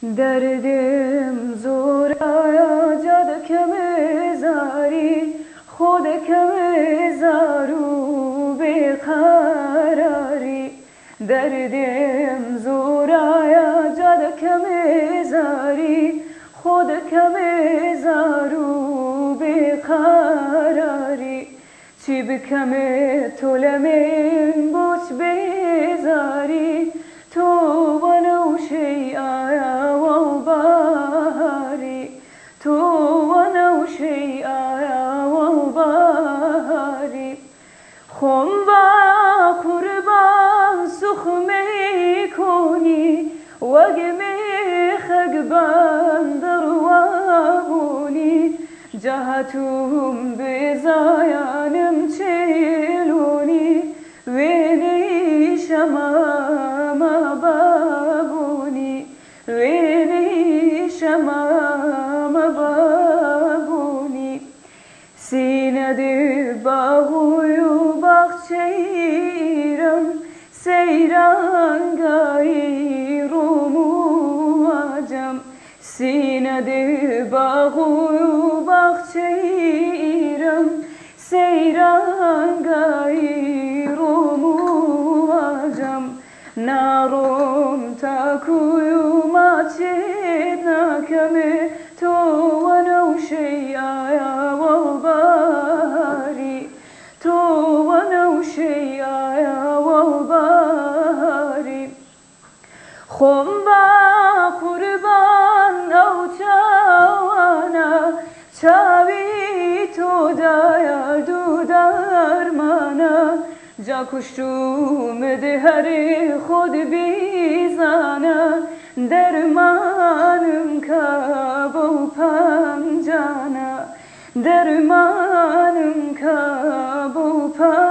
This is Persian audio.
دردم زور جد کم زاری خود کم زارو بیقراری دردم زور جد کم زاری خود کم زارو بیقراری چی بکم طولمین بوچ بیزاری تو ونو شیعه و بهاری تو ونو شیعه و بهاری خم با قربان سخمی کنی وگمی خگبان دروابونی جهتم بزایانم چلونی وینی شمام بابونی وینی شمام بابونی سینه دی باغوی بخشیرم سیرانگاری رومو عجم سینه دی باغوی بخشیرم سیرانگاری رومو عجم نارم تاکوی ماچید نکمه تو ونو شیعه و بهاری تو ونو شیعه و بهاری خم با قربان او چاوانا چاوی تو دردو درمانا جا کشتوم دهر خود بیزانا درمانم کبو پنجانا درمانم کبو پنجانا